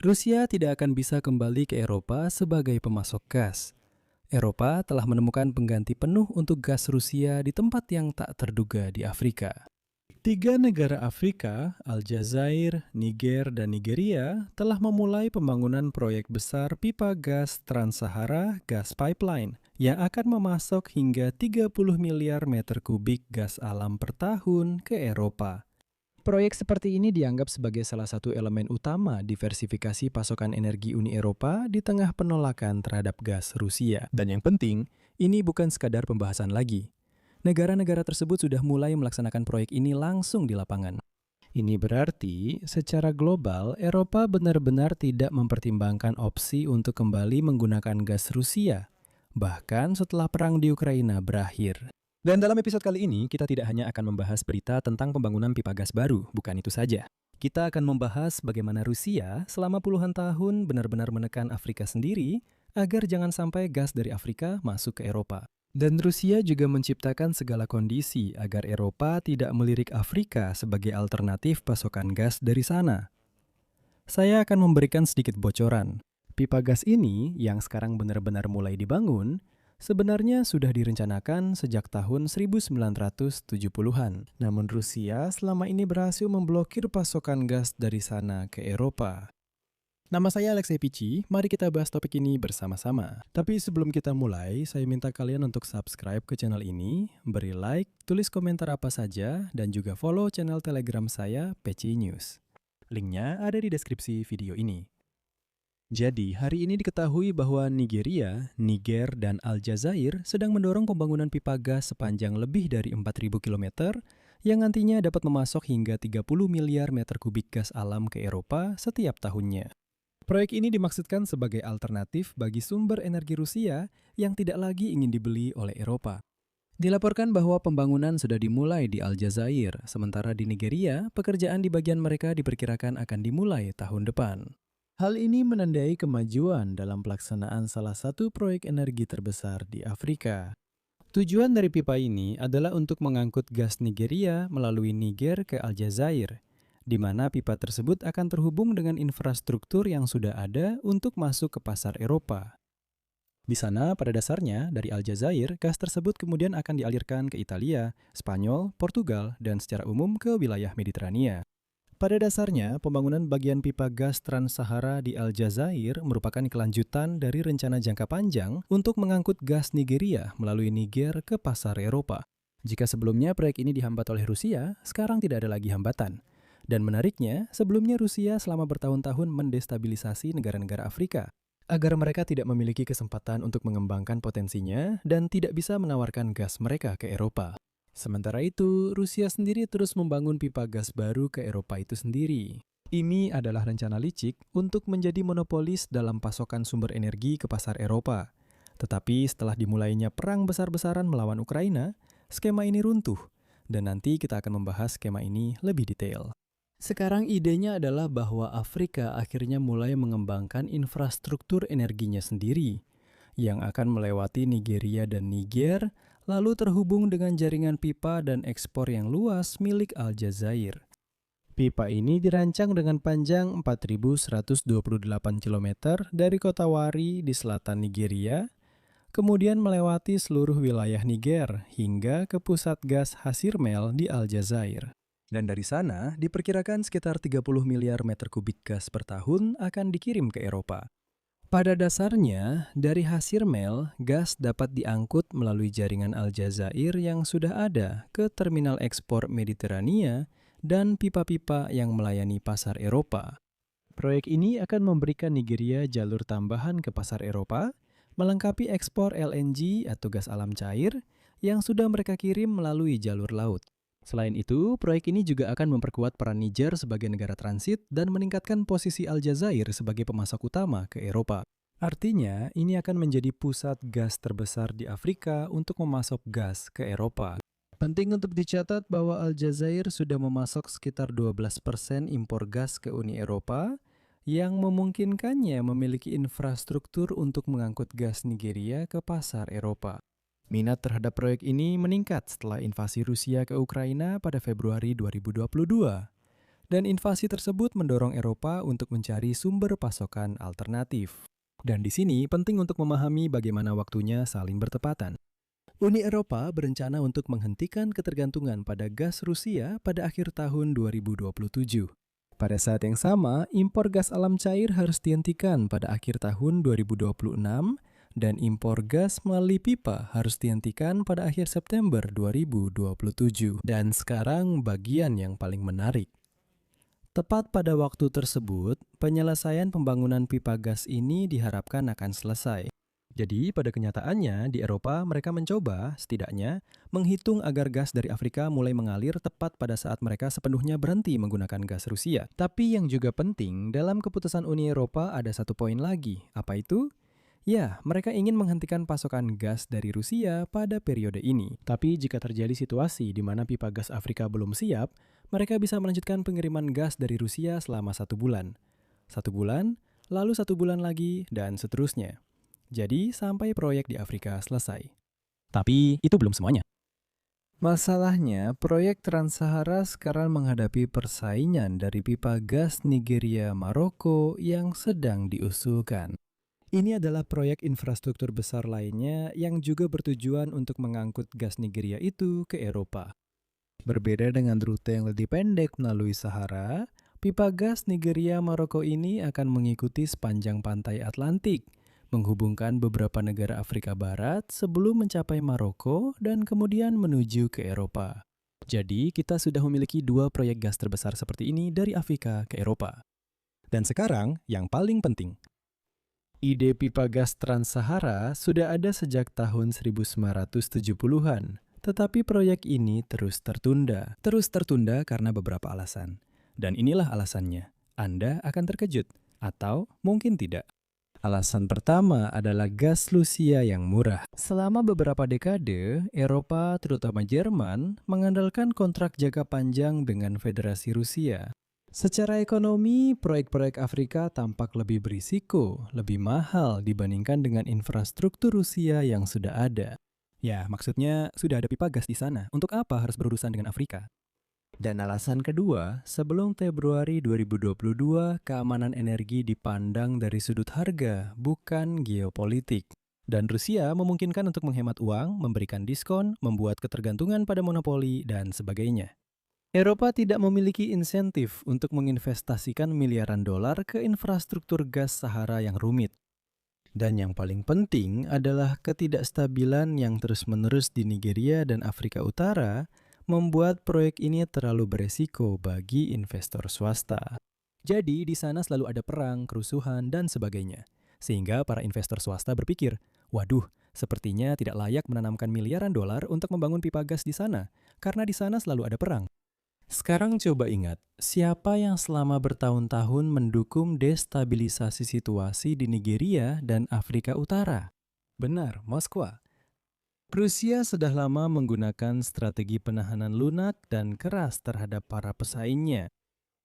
Rusia tidak akan bisa kembali ke Eropa sebagai pemasok gas. Eropa telah menemukan pengganti penuh untuk gas Rusia di tempat yang tak terduga di Afrika. Tiga negara Afrika, Aljazair, Niger, dan Nigeria, telah memulai pembangunan proyek besar pipa gas Trans-Sahara Gas Pipeline yang akan memasok hingga 30 miliar meter kubik gas alam per tahun ke Eropa. Proyek seperti ini dianggap sebagai salah satu elemen utama diversifikasi pasokan energi Uni Eropa di tengah penolakan terhadap gas Rusia. Dan yang penting, ini bukan sekadar pembahasan lagi. Negara-negara tersebut sudah mulai melaksanakan proyek ini langsung di lapangan. Ini berarti, secara global, Eropa benar-benar tidak mempertimbangkan opsi untuk kembali menggunakan gas Rusia, bahkan setelah perang di Ukraina berakhir. Dan dalam episode kali ini, kita tidak hanya akan membahas berita tentang pembangunan pipa gas baru, bukan itu saja. Kita akan membahas bagaimana Rusia selama puluhan tahun benar-benar menekan Afrika sendiri agar jangan sampai gas dari Afrika masuk ke Eropa. Dan Rusia juga menciptakan segala kondisi agar Eropa tidak melirik Afrika sebagai alternatif pasokan gas dari sana. Saya akan memberikan sedikit bocoran. Pipa gas ini, yang sekarang benar-benar mulai dibangun, sebenarnya sudah direncanakan sejak tahun 1970-an. Namun Rusia selama ini berhasil memblokir pasokan gas dari sana ke Eropa. Nama saya Alexei Pichi, mari kita bahas topik ini bersama-sama. Tapi sebelum kita mulai, saya minta kalian untuk subscribe ke channel ini, beri like, tulis komentar apa saja, dan juga follow channel Telegram saya, Pichi News. Linknya ada di deskripsi video ini. Jadi, hari ini diketahui bahwa Nigeria, Niger, dan Aljazair sedang mendorong pembangunan pipa gas sepanjang lebih dari 4.000 km yang nantinya dapat memasok hingga 30 miliar meter kubik gas alam ke Eropa setiap tahunnya. Proyek ini dimaksudkan sebagai alternatif bagi sumber energi Rusia yang tidak lagi ingin dibeli oleh Eropa. Dilaporkan bahwa pembangunan sudah dimulai di Aljazair, sementara di Nigeria, pekerjaan di bagian mereka diperkirakan akan dimulai tahun depan. Hal ini menandai kemajuan dalam pelaksanaan salah satu proyek energi terbesar di Afrika. Tujuan dari pipa ini adalah untuk mengangkut gas Nigeria melalui Niger ke Aljazair, di mana pipa tersebut akan terhubung dengan infrastruktur yang sudah ada untuk masuk ke pasar Eropa. Di sana, pada dasarnya, dari Aljazair, gas tersebut kemudian akan dialirkan ke Italia, Spanyol, Portugal, dan secara umum ke wilayah Mediterania. Pada dasarnya, pembangunan bagian pipa gas Trans-Sahara di Aljazair merupakan kelanjutan dari rencana jangka panjang untuk mengangkut gas Nigeria melalui Niger ke pasar Eropa. Jika sebelumnya proyek ini dihambat oleh Rusia, sekarang tidak ada lagi hambatan. Dan menariknya, sebelumnya Rusia selama bertahun-tahun mendestabilisasi negara-negara Afrika agar mereka tidak memiliki kesempatan untuk mengembangkan potensinya dan tidak bisa menawarkan gas mereka ke Eropa. Sementara itu, Rusia sendiri terus membangun pipa gas baru ke Eropa itu sendiri. Ini adalah rencana licik untuk menjadi monopolis dalam pasokan sumber energi ke pasar Eropa. Tetapi setelah dimulainya perang besar-besaran melawan Ukraina, skema ini runtuh, dan nanti kita akan membahas skema ini lebih detail. Sekarang idenya adalah bahwa Afrika akhirnya mulai mengembangkan infrastruktur energinya sendiri, yang akan melewati Nigeria dan Niger, lalu terhubung dengan jaringan pipa dan ekspor yang luas milik Aljazair. Pipa ini dirancang dengan panjang 4.128 km dari kota Wari di selatan Nigeria, kemudian melewati seluruh wilayah Niger hingga ke pusat gas Hasirmel di Aljazair. Dan dari sana, diperkirakan sekitar 30 miliar meter kubik gas per tahun akan dikirim ke Eropa. Pada dasarnya, dari Hasirmel, gas dapat diangkut melalui jaringan Aljazair yang sudah ada ke terminal ekspor Mediterania dan pipa-pipa yang melayani pasar Eropa. Proyek ini akan memberikan Nigeria jalur tambahan ke pasar Eropa, melengkapi ekspor LNG atau gas alam cair yang sudah mereka kirim melalui jalur laut. Selain itu, proyek ini juga akan memperkuat peran Niger sebagai negara transit dan meningkatkan posisi Aljazair sebagai pemasok utama ke Eropa. Artinya, ini akan menjadi pusat gas terbesar di Afrika untuk memasok gas ke Eropa. Penting untuk dicatat bahwa Aljazair sudah memasok sekitar 12% impor gas ke Uni Eropa, yang memungkinkannya memiliki infrastruktur untuk mengangkut gas Nigeria ke pasar Eropa. Minat terhadap proyek ini meningkat setelah invasi Rusia ke Ukraina pada Februari 2022. Dan invasi tersebut mendorong Eropa untuk mencari sumber pasokan alternatif. Dan di sini penting untuk memahami bagaimana waktunya saling bertepatan. Uni Eropa berencana untuk menghentikan ketergantungan pada gas Rusia pada akhir tahun 2027. Pada saat yang sama, impor gas alam cair harus dihentikan pada akhir tahun 2026 dan impor gas melalui pipa harus dihentikan pada akhir September 2027. Dan sekarang bagian yang paling menarik. Tepat pada waktu tersebut, penyelesaian pembangunan pipa gas ini diharapkan akan selesai. Jadi, pada kenyataannya, di Eropa mereka mencoba, setidaknya, menghitung agar gas dari Afrika mulai mengalir tepat pada saat mereka sepenuhnya berhenti menggunakan gas Rusia. Tapi yang juga penting, dalam keputusan Uni Eropa ada satu poin lagi. Apa itu? Ya, mereka ingin menghentikan pasokan gas dari Rusia pada periode ini. Tapi jika terjadi situasi di mana pipa gas Afrika belum siap, mereka bisa melanjutkan pengiriman gas dari Rusia selama 1 bulan. 1 bulan, lalu 1 bulan lagi, dan seterusnya. Jadi, sampai proyek di Afrika selesai. Tapi, itu belum semuanya. Masalahnya, proyek Trans-Sahara sekarang menghadapi persaingan dari pipa gas Nigeria-Maroko yang sedang diusulkan. Ini adalah proyek infrastruktur besar lainnya yang juga bertujuan untuk mengangkut gas Nigeria itu ke Eropa. Berbeda dengan rute yang lebih pendek melalui Sahara, pipa gas Nigeria-Maroko ini akan mengikuti sepanjang pantai Atlantik, menghubungkan beberapa negara Afrika Barat sebelum mencapai Maroko dan kemudian menuju ke Eropa. Jadi, kita sudah memiliki 2 proyek gas terbesar seperti ini dari Afrika ke Eropa. Dan sekarang, yang paling penting. Ide pipa gas Trans-Sahara sudah ada sejak tahun 1970-an, tetapi proyek ini terus tertunda. Terus tertunda karena beberapa alasan. Dan inilah alasannya. Anda akan terkejut, atau mungkin tidak. Alasan pertama adalah gas Rusia yang murah. Selama beberapa dekade, Eropa, terutama Jerman, mengandalkan kontrak jangka panjang dengan Federasi Rusia. Secara ekonomi, proyek-proyek Afrika tampak lebih berisiko, lebih mahal dibandingkan dengan infrastruktur Rusia yang sudah ada. Ya, maksudnya sudah ada pipa gas di sana. Untuk apa harus berurusan dengan Afrika? Dan alasan kedua, sebelum Februari 2022, keamanan energi dipandang dari sudut harga, bukan geopolitik. Dan Rusia memungkinkan untuk menghemat uang, memberikan diskon, membuat ketergantungan pada monopoli, dan sebagainya. Eropa tidak memiliki insentif untuk menginvestasikan miliaran dolar ke infrastruktur gas Sahara yang rumit. Dan yang paling penting adalah ketidakstabilan yang terus-menerus di Nigeria dan Afrika Utara membuat proyek ini terlalu beresiko bagi investor swasta. Jadi di sana selalu ada perang, kerusuhan, dan sebagainya. Sehingga para investor swasta berpikir, waduh, sepertinya tidak layak menanamkan miliaran dolar untuk membangun pipa gas di sana, karena di sana selalu ada perang. Sekarang coba ingat, siapa yang selama bertahun-tahun mendukung destabilisasi situasi di Nigeria dan Afrika Utara? Benar, Moskwa. Rusia sudah lama menggunakan strategi penahanan lunak dan keras terhadap para pesaingnya.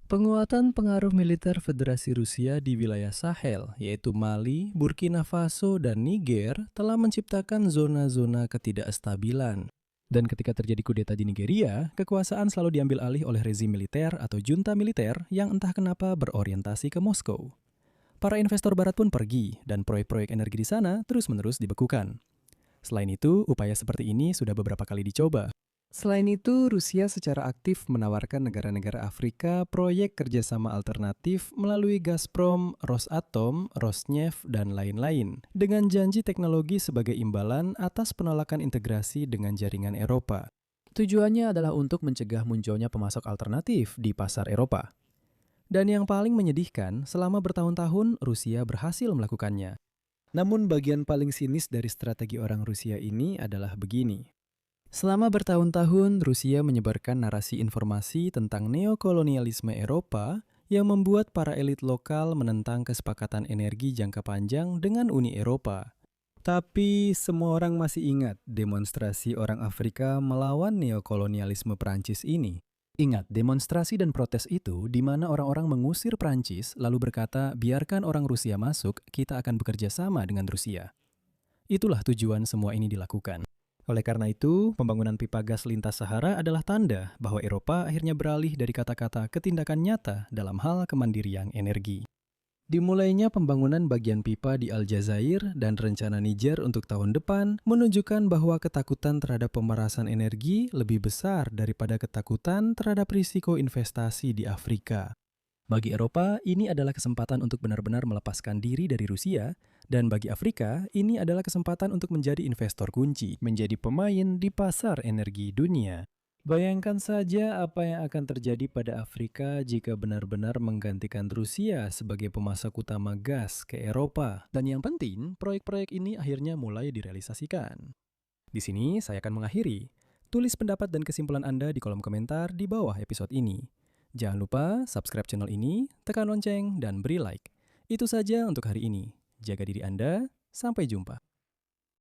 Penguatan pengaruh militer Federasi Rusia di wilayah Sahel, yaitu Mali, Burkina Faso, dan Niger, telah menciptakan zona-zona ketidakstabilan. Dan ketika terjadi kudeta di Nigeria, kekuasaan selalu diambil alih oleh rezim militer atau junta militer yang entah kenapa berorientasi ke Moskow. Para investor barat pun pergi, dan proyek-proyek energi di sana terus-menerus dibekukan. Selain itu, upaya seperti ini sudah beberapa kali dicoba. Selain itu, Rusia secara aktif menawarkan negara-negara Afrika proyek kerjasama alternatif melalui Gazprom, Rosatom, Rosneft, dan lain-lain, dengan janji teknologi sebagai imbalan atas penolakan integrasi dengan jaringan Eropa. Tujuannya adalah untuk mencegah munculnya pemasok alternatif di pasar Eropa. Dan yang paling menyedihkan, selama bertahun-tahun Rusia berhasil melakukannya. Namun bagian paling sinis dari strategi orang Rusia ini adalah begini. Selama bertahun-tahun, Rusia menyebarkan narasi informasi tentang neokolonialisme Eropa yang membuat para elit lokal menentang kesepakatan energi jangka panjang dengan Uni Eropa. Tapi semua orang masih ingat demonstrasi orang Afrika melawan neokolonialisme Prancis ini. Ingat, demonstrasi dan protes itu di mana orang-orang mengusir Prancis lalu berkata, biarkan orang Rusia masuk, kita akan bekerja sama dengan Rusia. Itulah tujuan semua ini dilakukan. Oleh karena itu, pembangunan pipa gas lintas Sahara adalah tanda bahwa Eropa akhirnya beralih dari kata-kata ke tindakan nyata dalam hal kemandirian energi. Dimulainya pembangunan bagian pipa di Aljazair dan rencana Niger untuk tahun depan menunjukkan bahwa ketakutan terhadap pemerasan energi lebih besar daripada ketakutan terhadap risiko investasi di Afrika. Bagi Eropa, ini adalah kesempatan untuk benar-benar melepaskan diri dari Rusia, dan bagi Afrika, ini adalah kesempatan untuk menjadi investor kunci, menjadi pemain di pasar energi dunia. Bayangkan saja apa yang akan terjadi pada Afrika jika benar-benar menggantikan Rusia sebagai pemasok utama gas ke Eropa. Dan yang penting, proyek-proyek ini akhirnya mulai direalisasikan. Di sini saya akan mengakhiri. Tulis pendapat dan kesimpulan Anda di kolom komentar di bawah episode ini. Jangan lupa subscribe channel ini, tekan lonceng, dan beri like. Itu saja untuk hari ini. Jaga diri Anda, sampai jumpa.